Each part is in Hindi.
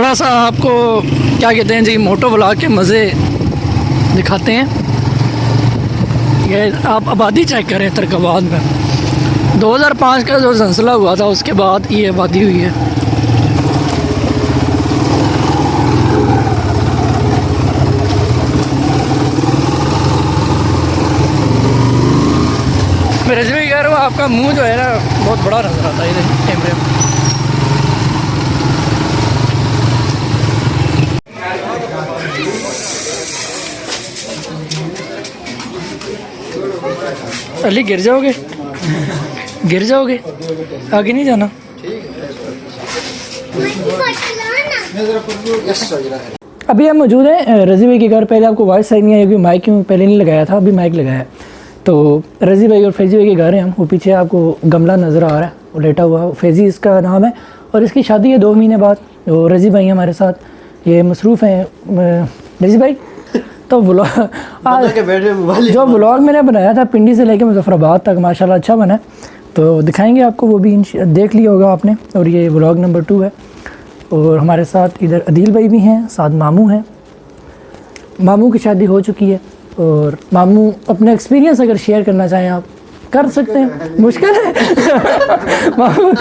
थोड़ा सा आपको क्या कहते हैं जी, मोटो व्लॉग के मज़े दिखाते हैं। ये आप आबादी चेक करें तरकबाद में, 2005 का जो जंसला हुआ था उसके बाद ये आबादी हुई है। मेरे से भी कह रहा हूँ, आपका मुंह जो है ना बहुत बड़ा नज़र आता है इधर कैमरे में। अली गिर जाओगे, गिर जाओगे, आगे नहीं जाना। अभी हम मौजूद हैं रज़ी भाई के घर। पहले आपको वॉइस साइड नहीं आई क्योंकि माइक क्यों पहले नहीं लगाया था, अभी माइक लगाया है। तो रज़ी भाई और फैज़ी भाई के घर हैं हम। वो पीछे आपको गमला नज़र आ रहा है, वो लेटा हुआ, फैज़ी इसका नाम है और इसकी शादी है 2 महीने बाद। तो रज़ी भाई हमारे साथ, ये मसरूफ़ हैं रज़ी भाई। तो व्लॉग जो व्लॉग मैंने बनाया था पिंडी से लेकर मुजफ्फराबाद तक माशाल्लाह अच्छा बना, तो दिखाएंगे आपको, वो भी देख लिया होगा आपने। और ये व्लॉग नंबर 2 है। और हमारे साथ इधर अदील भाई भी हैं, साथ मामू हैं। मामू की शादी हो चुकी है और मामू अपना एक्सपीरियंस अगर शेयर करना चाहें आप कर सकते हैं। मुश्किल है मामू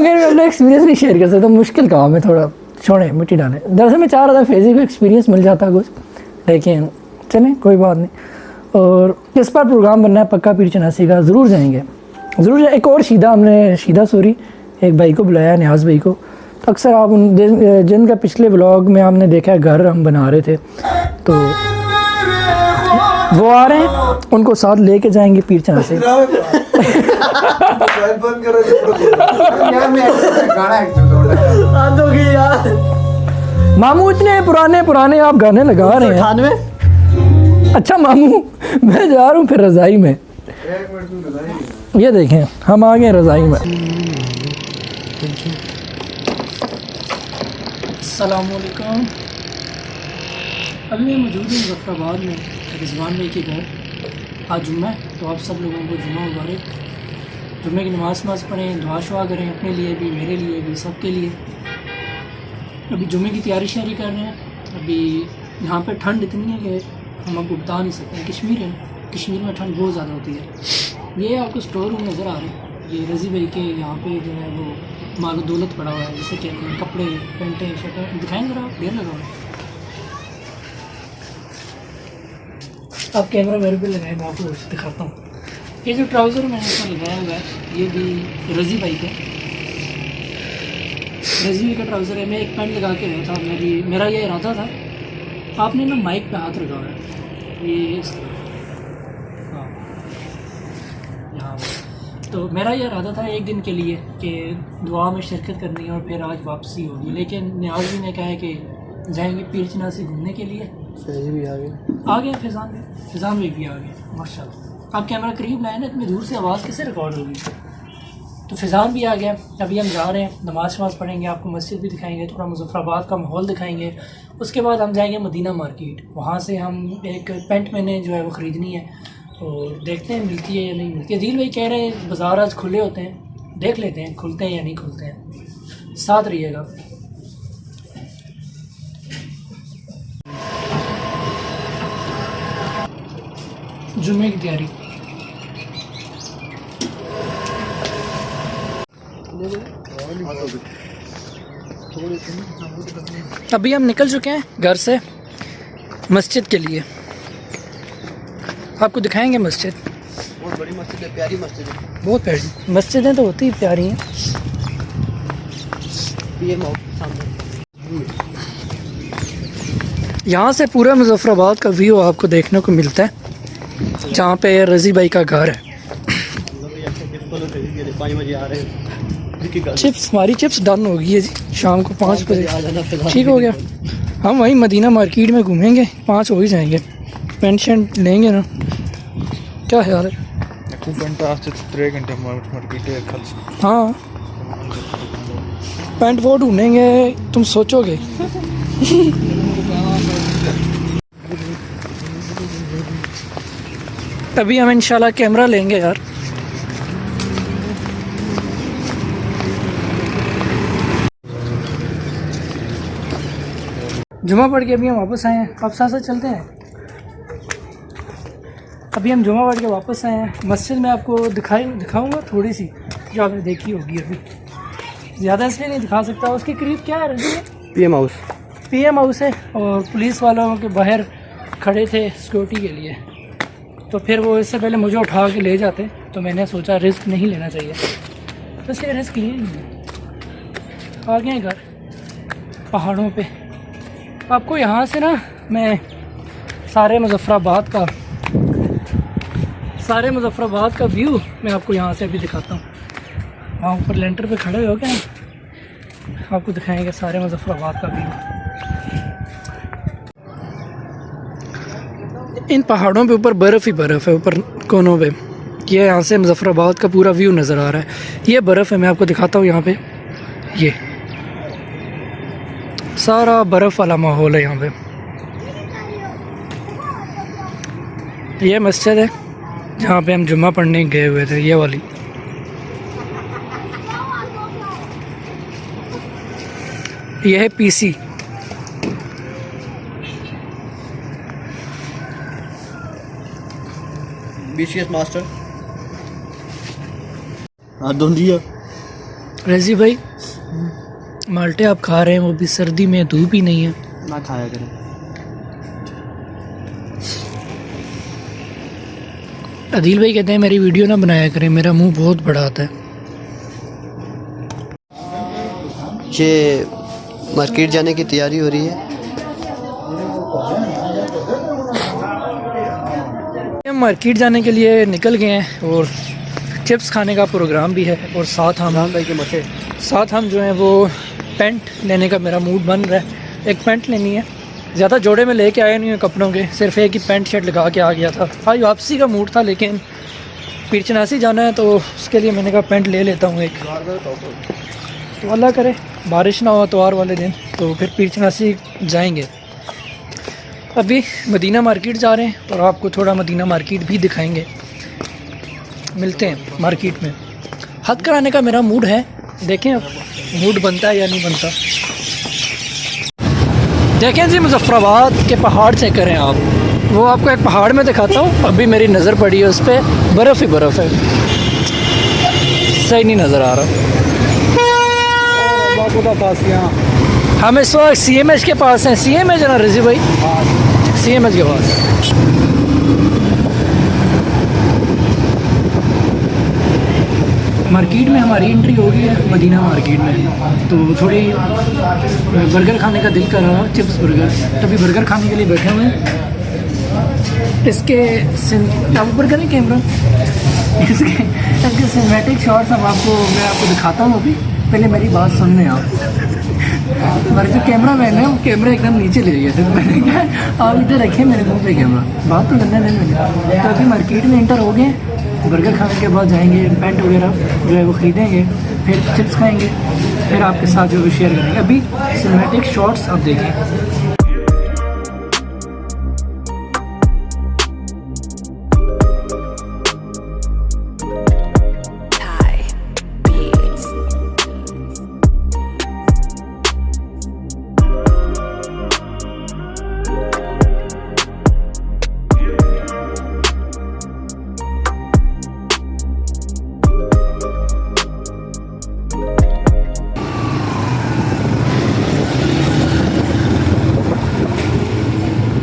कह रहे अपना एक्सपीरियंस नहीं शेयर कर सकता, मुश्किल काम है थोड़ा, छोड़े मिट्टी डालें। दरअसल मैं चाह रहा था फैज़ी को एक्सपीरियंस मिल जाता कुछ, लेकिन चलें कोई बात नहीं। और किस पर प्रोग्राम बनना है पक्का पीर चनासी का, ज़रूर जाएंगे, ज़रूर जाए। एक और शीदा सोरी एक भाई को बुलाया, न्याज भाई को। तो अक्सर आप जिनका पिछले व्लॉग में आपने देखा है घर हम बना रहे थे, तो वो आ रहे हैं, उनको साथ लेके जाएंगे पीर चनासी। मामू इतने पुराने आप गाने लगा रहे हैं। अच्छा मामू मैं जा रहा हूँ फिर रज़ाई में। ये देखें हम आ गए रज़ाई में। अस्सलामुअलैकुम। अभी मैं मौजूद हूँ मुजफ्फराबाद में रिजवान भाई के घर। आज जुम्मा है तो आप सब लोगों को जुम्मा मुबारक। जुम्मे की नमाज़ पढ़ें, दुआ शुआ करें अपने लिए भी, मेरे लिए भी, सबके लिए। अभी जुम्मे की तैयारी शारी कर रहे हैं। अभी यहाँ पे ठंड इतनी है कि हम आपको बता नहीं सकते। कश्मीर है, कश्मीर में ठंड बहुत ज़्यादा होती है। ये आपको स्टोर रूम नज़र आ रहे हैं, ये रज़ी भाई के यहाँ पे जो है वो माल दौलत पड़ा हुआ है, जिसे कहते हैं कपड़े, पेंटें, शर्टें। दिखाएँ ज़रा, ढेर लगा हुआ है। आप कैमरा मेरे पे लगाए, मैं आपको दिखाता हूँ। ये जो ट्राउज़र मैंने इसमें लगाया हुआ है ये भी रज़ी भाई का, रज़ी भाई का ट्राउज़र है। मैं एक पैंट लगा के रहा था, मेरा ये इरादा था। आपने ना माइक पे हाथ रखा हुआ है, ये हाँ यहाँ। तो मेरा ये इरादा था एक दिन के लिए कि दुआ में शिरकत करनी है और फिर आज वापसी होगी, लेकिन न्याज भी ने कहा है कि जाएंगे पीर चनासी घूमने के लिए। फैज़ी भी आ गया, फैज़ान भी आ गए माशाल्लाह। आप कैमरा करीब लाए ना, इतनी दूर से आवाज़ कैसे रिकॉर्ड होगी। तो फैज़ान भी आ गया। अभी हम जा रहे हैं, नमाज़ पढ़ेंगे, आपको मस्जिद भी दिखाएंगे, थोड़ा मुजफ्फराबाद का माहौल दिखाएंगे। उसके बाद हम जाएंगे मदीना मार्केट, वहाँ से हम एक पेंट मैंने जो है वो ख़रीदनी है और देखते हैं मिलती है या नहीं मिलती है। अदील भाई कह रहे हैं बाज़ार आज खुले होते हैं, देख लेते हैं खुलते हैं या नहीं खुलते हैं, साथ रहिएगा। जुम्मे की तैयारी। अभी हम निकल चुके हैं घर से मस्जिद के लिए, आपको दिखाएंगे मस्जिद। बहुत बड़ी मस्जिद है, प्यारी मस्जिद है, बहुत प्यारी मस्जिदें तो होती ही प्यारी हैं। यहाँ से पूरा मुजफ्फराबाद का व्यू आपको देखने को मिलता है, जहाँ पे रज़ी भाई का घर है। चिप्स, हमारी चिप्स डन हो गई है जी, शाम को 5 बजे ठीक हो गया। हम वहीं मदीना मार्केट में घूमेंगे, 5 हो ही जाएंगे। पेंट शर्ट लेंगे ना, क्या ख्याल है? हाँ पैंट वो ढूंढेंगे, तुम सोचोगे। अभी हम इंशाल्लाह कैमरा लेंगे यार। जुमा पढ़ के अभी हम वापस आए हैं। आप साथ साथ चलते हैं। अभी हम जुमा पढ़ के वापस आए हैं। मस्जिद में आपको दिखाऊंगा थोड़ी सी जो आपने देखी होगी अभी, ज़्यादा इसलिए नहीं दिखा सकता। उसके करीब क्या है रजी? PM house. पीएम हाउस है और पुलिस वालों के बाहर खड़े थे सिक्योरिटी के लिए, तो फिर वो इससे पहले मुझे उठा के ले जाते, तो मैंने सोचा रिस्क नहीं लेना चाहिए, तो इसलिए रिस्क लिए नहीं। आ गए घर पहाड़ों पे। आपको यहाँ से ना मैं सारे मुजफ्फराबाद का व्यू मैं आपको यहाँ से अभी दिखाता हूँ। वहाँ ऊपर लेंटर पे खड़े हो गए, आपको दिखाएंगे सारे मुजफ्फराबाद का व्यू। इन पहाड़ों पे ऊपर बर्फ़ ही बर्फ़ है, ऊपर कोनों पे। ये यहाँ से मुजफ्फराबाद का पूरा व्यू नज़र आ रहा है। ये बर्फ़ है, मैं आपको दिखाता हूँ। यहाँ पे ये सारा बर्फ़ वाला माहौल है यहाँ पे। ये मस्जिद है जहाँ पे हम जुम्मा पढ़ने गए हुए थे, ये वाली। ये है पीसी। BCS master. हाँ दिया रजी भाई, माल्टे आप खा रहे हैं, वो भी सर्दी में, धूप ही नहीं है। ना खाया करें। अदील भाई कहते हैं मेरी वीडियो ना बनाया करें, मेरा मुंह बहुत बड़ा आता है। ये मार्केट जाने की तैयारी हो रही है। हम मार्केट जाने के लिए निकल गए हैं और चिप्स खाने का प्रोग्राम भी है, और साथ हम जो है वो पेंट लेने का मेरा मूड बन रहा है। एक पेंट लेनी है, ज़्यादा जोड़े में लेके आए नहीं है कपड़ों के, सिर्फ एक ही पेंट शर्ट लगा के आ गया था। आज वापसी का मूड था, लेकिन पीरचनासी जाना है तो उसके लिए मैंने कहा पेंट ले लेता हूँ एक। तो अल्लाह करे बारिश ना हो इतवार वाले दिन, तो फिर पीरचनासी जाएंगे। अभी मदीना मार्केट जा रहे हैं और आपको थोड़ा मदीना मार्केट भी दिखाएंगे। मिलते हैं मार्केट में। हद कराने का मेरा मूड है, देखें मूड बनता है या नहीं बनता। देखें जी, मुजफ्फराबाद के पहाड़ चेक करें आप। वो आपको एक पहाड़ में दिखाता हूँ, अभी मेरी नज़र पड़ी है उस पर, बर्फ़ ही बर्फ़ है, सही नहीं नज़र आ रहा। हम इस वक्त CMH के पास हैं। CMH है ना रजी भाई? CMH के पास। मार्केट में हमारी एंट्री हो गई है, मदीना मार्केट में। तो थोड़ी बर्गर खाने का दिल कर रहा, चिप्स बर्गर, तभी बर्गर खाने के लिए बैठे हुए हैं। इसके आप ऊपर करें कैमरा, इसके सिनेमैटिक शॉट्स मैं आपको दिखाता हूँ। अभी पहले मेरी बात सुन लें आप। हमारे जो कैमरा मैन है वो कैमरा एकदम नीचे ले गया था, मैंने कहा आप इधर रखें मेरे मुँह पे कैमरा, बात तो करने दें मुझे। तो अभी मार्केट में एंटर हो गए, बर्गर खाने के बाद जाएंगे पेंट वगैरह जो है वो ख़रीदेंगे, फिर चिप्स खाएंगे, फिर आपके साथ जो है शेयर करेंगे। अभी सिनेमैटिक शॉट्स आप देखें।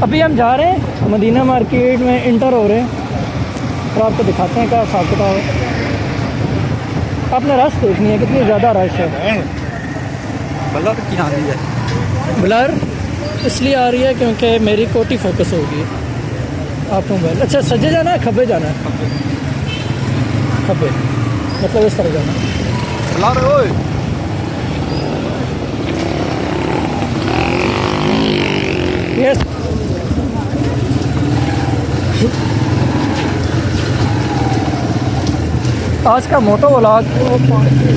अभी हम जा रहे हैं मदीना मार्केट में, इंटर हो रहे हैं और आपको दिखाते हैं क्या हिसाब किताब है। आपने रश देखनी है, कितनी ज़्यादा रश है। ब्लर की आ रही है, ब्लर इसलिए आ रही है क्योंकि मेरी कोटी फोकस होगी। आप मोबाइल अच्छा सजे जाना है, खब्बे जाना है, खब्बे मतलब इस तरह जाना है। यस, आज का मोटो व्लॉग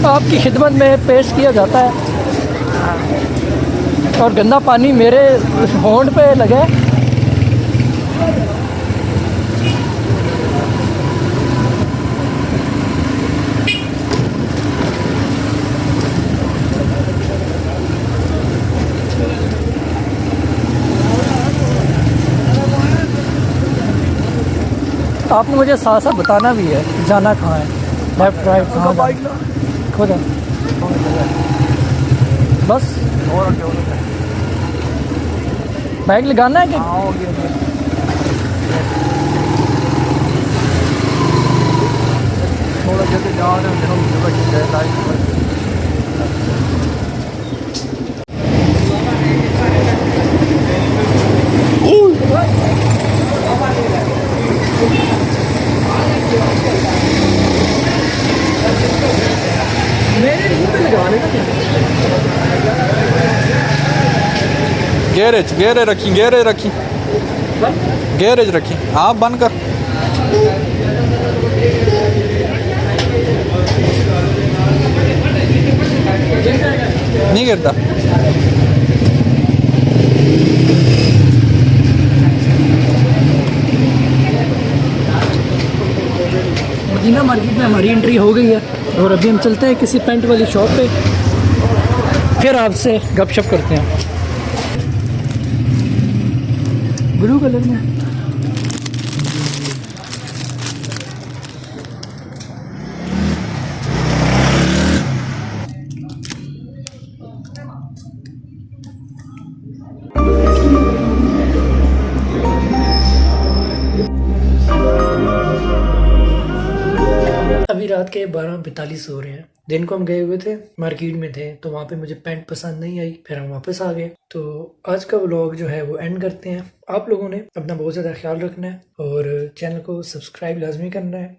आपकी खिदमत में पेश किया जाता है और गंदा पानी मेरे होंठ पे लगे। आपने मुझे साथ साथ बताना भी है जाना कहाँ है, लेफ्ट राइट कहाँ जाना है। खुद है बस बाइक लगाना है कि थोड़ा जैसे जा रहे हैं हम मेरे मुंह पे लगाने का गैरेज रखी गैरेज रखी आप बंद कर। नहीं गिरता। मदीना मार्केट में हमारी एंट्री हो गई है और अभी हम चलते हैं किसी पेंट वाली शॉप पे, फिर आपसे गपशप करते हैं। ब्लू कलर में अभी रात के 12:45 हो रहे हैं। दिन को हम गए हुए थे, मार्केट में थे, तो वहाँ पे मुझे पैंट पसंद नहीं आई, फिर हम वापस आ गए। तो आज का व्लॉग जो है वो एंड करते हैं। आप लोगों ने अपना बहुत ज़्यादा ख्याल रखना है और चैनल को सब्सक्राइब लाजमी करना है।